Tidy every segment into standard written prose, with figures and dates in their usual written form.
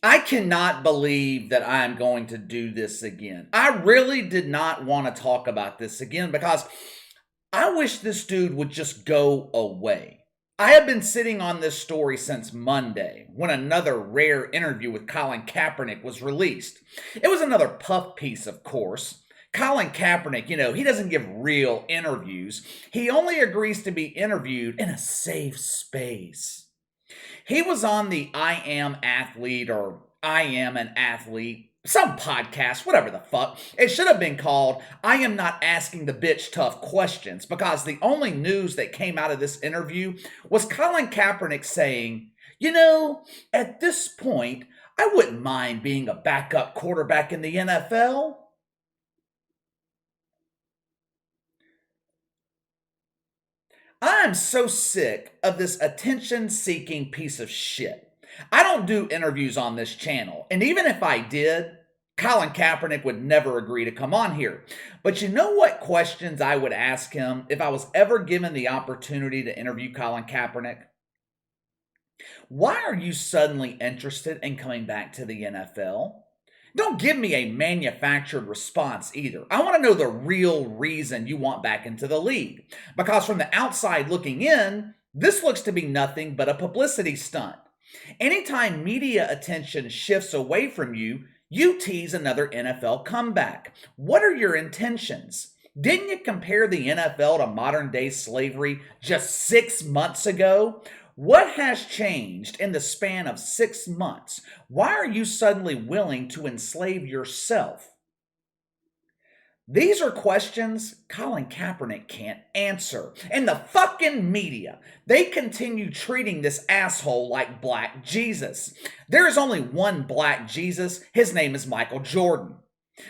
I cannot believe that I'm going to do this again. I really did not want to talk about this again because I wish this dude would just go away. I have been sitting on this story since Monday when another rare interview with Colin Kaepernick was released. It was another puff piece, of course. Colin Kaepernick, he doesn't give real interviews. He only agrees to be interviewed in a safe space. He was on the I Am Athlete or I Am an Athlete, some podcast, whatever the fuck. It should have been called I Am Not Asking the Bitch Tough Questions because the only news that came out of this interview was Colin Kaepernick saying, at this point, I wouldn't mind being a backup quarterback in the NFL. I'm so sick of this attention seeking piece of shit. I don't do interviews on this channel, and even if I did, Colin Kaepernick would never agree to come on here. But you know what questions I would ask him if I was ever given the opportunity to interview Colin Kaepernick? Why are you suddenly interested in coming back to the NFL? Don't give me a manufactured response either. I want to know the real reason you want back into the league. Because from the outside looking in, this looks to be nothing but a publicity stunt. Anytime media attention shifts away from you, you tease another NFL comeback. What are your intentions? Didn't you compare the NFL to modern day slavery just 6 months ago? What has changed in the span of 6 months? Why are you suddenly willing to enslave yourself? These are questions Colin Kaepernick can't answer. And the fucking media, they continue treating this asshole like Black Jesus. There is only one Black Jesus. His name is Michael Jordan.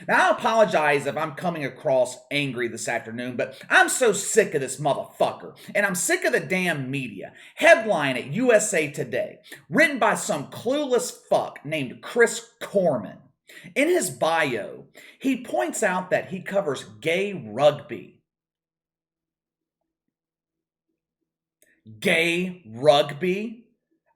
Now, I apologize if I'm coming across angry this afternoon, but I'm so sick of this motherfucker. And I'm sick of the damn media. Headline at USA Today, written by some clueless fuck named Chris Corman. In his bio, he points out that he covers gay rugby. Gay rugby?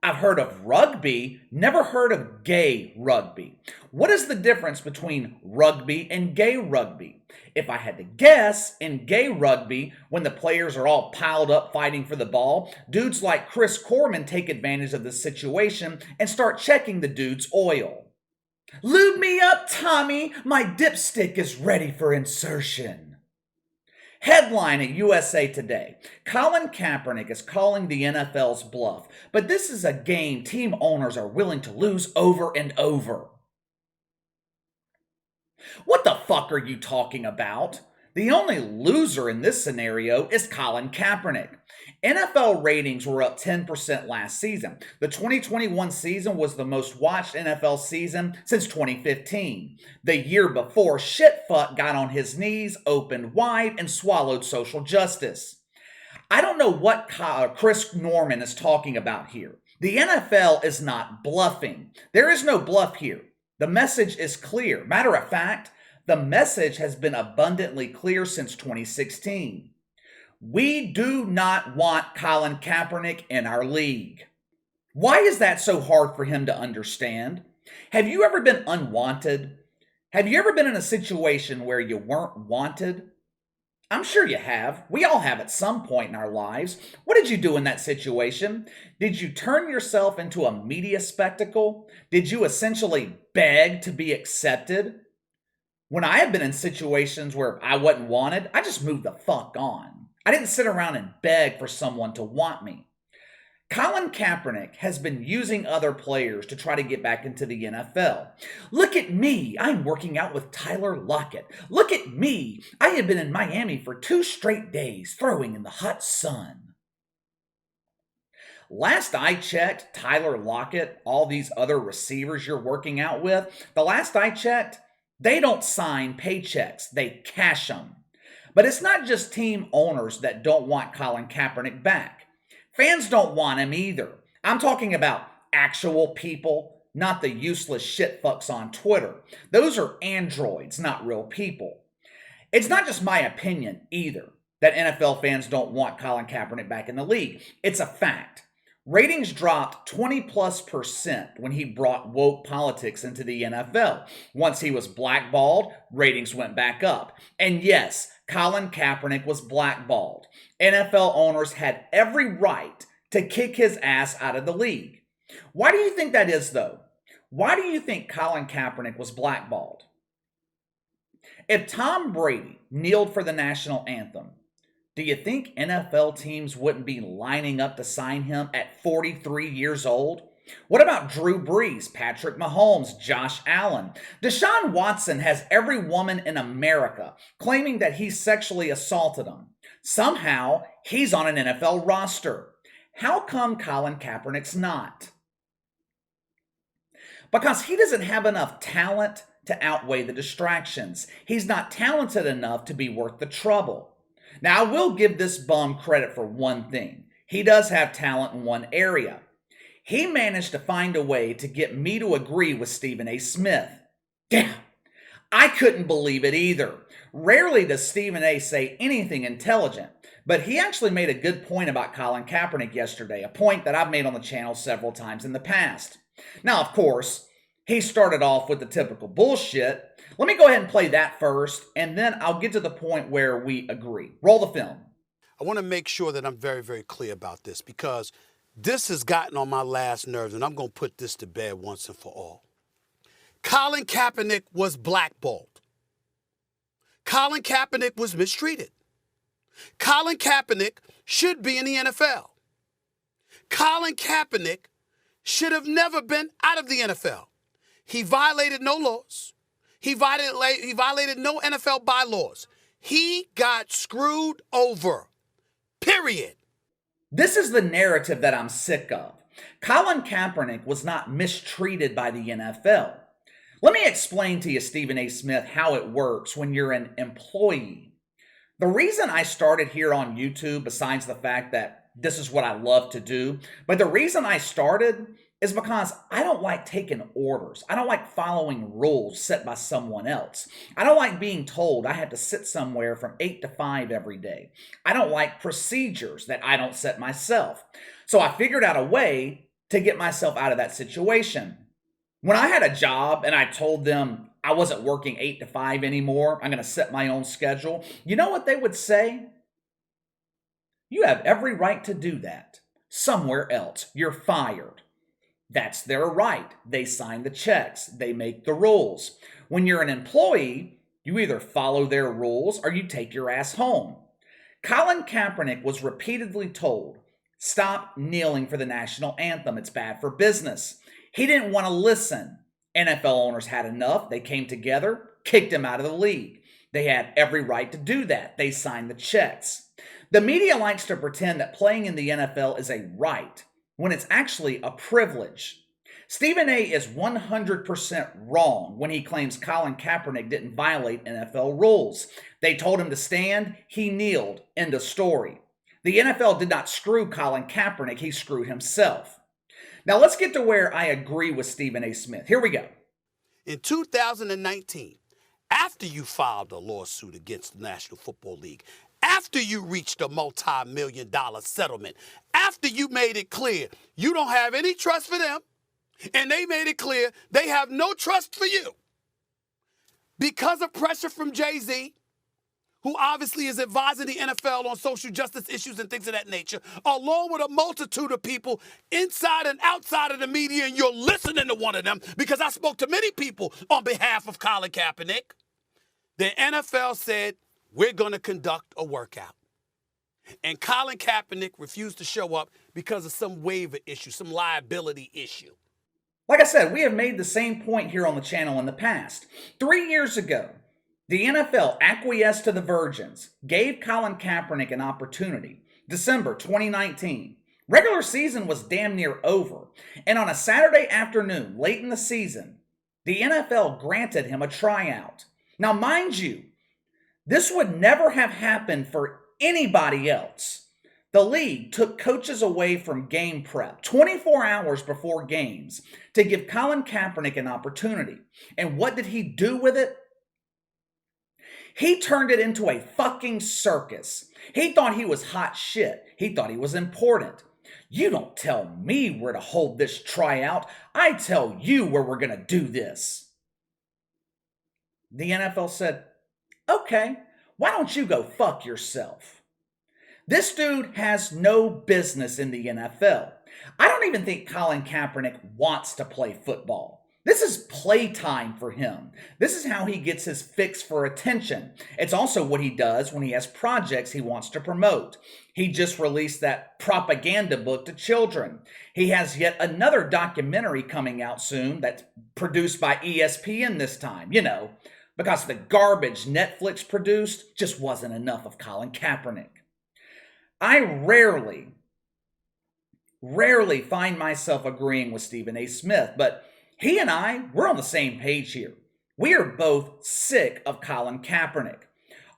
I've heard of rugby, never heard of gay rugby. What is the difference between rugby and gay rugby? If I had to guess, in gay rugby, when the players are all piled up fighting for the ball, dudes like Chris Corman take advantage of the situation and start checking the dude's oil. Lube me up, Tommy. My dipstick is ready for insertion. Headline at USA Today. Colin Kaepernick is calling the NFL's bluff, but this is a game team owners are willing to lose over and over. What the fuck are you talking about? The only loser in this scenario is Colin Kaepernick. NFL ratings were up 10% last season. The 2021 season was the most watched NFL season since 2015. The year before, shitfuck got on his knees, opened wide, and swallowed social justice. I don't know what Chris Norman is talking about here. The NFL is not bluffing. There is no bluff here. The message is clear. Matter of fact, the message has been abundantly clear since 2016. We do not want Colin Kaepernick in our league. Why is that so hard for him to understand? Have you ever been unwanted? Have you ever been in a situation where you weren't wanted? I'm sure you have. We all have at some point in our lives. What did you do in that situation? Did you turn yourself into a media spectacle? Did you essentially beg to be accepted? When I have been in situations where I wasn't wanted, I just moved the fuck on. I didn't sit around and beg for someone to want me. Colin Kaepernick has been using other players to try to get back into the NFL. Look at me, I'm working out with Tyler Lockett. Look at me, I have been in Miami for 2 straight days throwing in the hot sun. Last I checked, Tyler Lockett, all these other receivers you're working out with, the last I checked, they don't sign paychecks, they cash them. But it's not just team owners that don't want Colin Kaepernick back. Fans don't want him either. I'm talking about actual people, not the useless shitfucks on Twitter. Those are androids, not real people. It's not just my opinion either that NFL fans don't want Colin Kaepernick back in the league. It's a fact. Ratings dropped 20+% when he brought woke politics into the NFL. Once he was blackballed, ratings went back up. And yes, Colin Kaepernick was blackballed. NFL owners had every right to kick his ass out of the league. Why do you think that is, though? Why do you think Colin Kaepernick was blackballed? If Tom Brady kneeled for the national anthem, do you think NFL teams wouldn't be lining up to sign him at 43 years old? What about Drew Brees, Patrick Mahomes, Josh Allen? Deshaun Watson has every woman in America claiming that he sexually assaulted them. Somehow, he's on an NFL roster. How come Colin Kaepernick's not? Because he doesn't have enough talent to outweigh the distractions. He's not talented enough to be worth the trouble. Now, I will give this bum credit for one thing. He does have talent in one area. He managed to find a way to get me to agree with Stephen A. Smith. Yeah, I couldn't believe it either. Rarely does Stephen A. say anything intelligent, but he actually made a good point about Colin Kaepernick yesterday, a point that I've made on the channel several times in the past. Now, of course, he started off with the typical bullshit. Let me go ahead and play that first, and then I'll get to the point where we agree. Roll the film. I want to make sure that I'm very, very clear about this because this has gotten on my last nerves, and I'm going to put this to bed once and for all. Colin Kaepernick was blackballed. Colin Kaepernick was mistreated. Colin Kaepernick should be in the NFL. Colin Kaepernick should have never been out of the NFL. He violated no laws. He violated no NFL bylaws. He got screwed over. Period. This is the narrative that I'm sick of. Colin Kaepernick was not mistreated by the NFL. Let me explain to you, Stephen A. Smith, how it works when you're an employee. The reason I started here on YouTube, besides the fact that this is what I love to do, but the reason I started is because I don't like taking orders. I don't like following rules set by someone else. I don't like being told I have to sit somewhere from 8 to 5 every day. I don't like procedures that I don't set myself. So I figured out a way to get myself out of that situation. When I had a job and I told them I wasn't working 8 to 5 anymore, I'm going to set my own schedule, you know what they would say? You have every right to do that. Somewhere else. You're fired. That's their right. They sign the checks. They make the rules. When you're an employee, you either follow their rules or you take your ass home. Colin Kaepernick was repeatedly told, stop kneeling for the national anthem. It's bad for business. He didn't want to listen. NFL owners had enough. They came together, kicked him out of the league. They had every right to do that. They signed the checks. The media likes to pretend that playing in the NFL is a right, when it's actually a privilege. Stephen A. is 100% wrong when he claims Colin Kaepernick didn't violate NFL rules. They told him to stand, he kneeled. End of story. The NFL did not screw Colin Kaepernick, he screwed himself. Now let's get to where I agree with Stephen A. Smith. Here we go. In 2019, after you filed a lawsuit against the National Football League, after you reached a multi-million-dollar settlement, after you made it clear you don't have any trust for them, and they made it clear they have no trust for you, because of pressure from Jay-Z, who obviously is advising the NFL on social justice issues and things of that nature, along with a multitude of people inside and outside of the media, and you're listening to one of them, because I spoke to many people on behalf of Colin Kaepernick, the NFL said, we're going to conduct a workout. And Colin Kaepernick refused to show up because of some waiver issue, some liability issue. Like I said, we have made the same point here on the channel in the past. 3 years ago, the NFL acquiesced to the Virgins, gave Colin Kaepernick an opportunity. December 2019. Regular season was damn near over. And on a Saturday afternoon, late in the season, the NFL granted him a tryout. Now, mind you, this would never have happened for anybody else. The league took coaches away from game prep 24 hours before games to give Colin Kaepernick an opportunity. And what did he do with it? He turned it into a fucking circus. He thought he was hot shit. He thought he was important. You don't tell me where to hold this tryout. I tell you where we're going to do this. The NFL said, okay, why don't you go fuck yourself? This dude has no business in the NFL. I don't even think Colin Kaepernick wants to play football. This is playtime for him. This is how he gets his fix for attention. It's also what he does when he has projects he wants to promote. He just released that propaganda book to children. He has yet another documentary coming out soon that's produced by ESPN this time, because the garbage Netflix produced just wasn't enough of Colin Kaepernick. I rarely find myself agreeing with Stephen A. Smith, but he and we're on the same page here. We are both sick of Colin Kaepernick.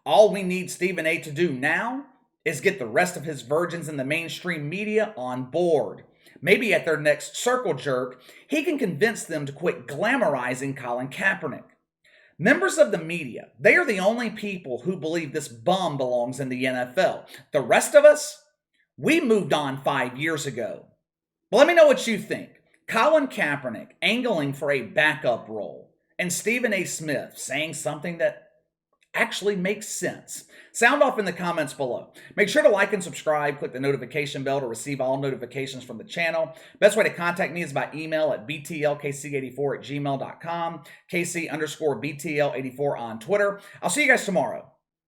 All we need Stephen A. to do now is get the rest of his virgins in the mainstream media on board. Maybe at their next circle jerk, he can convince them to quit glamorizing Colin Kaepernick. Members of the media, they are the only people who believe this bum belongs in the NFL. The rest of us, we moved on 5 years ago. But let me know what you think. Colin Kaepernick angling for a backup role, and Stephen A. Smith saying something that actually makes sense. Sound off in the comments below. Make sure to like and subscribe. Click the notification bell to receive all notifications from the channel. Best way to contact me is by email at btlkc84@gmail.com, KC_BTL84 on Twitter. I'll see you guys tomorrow.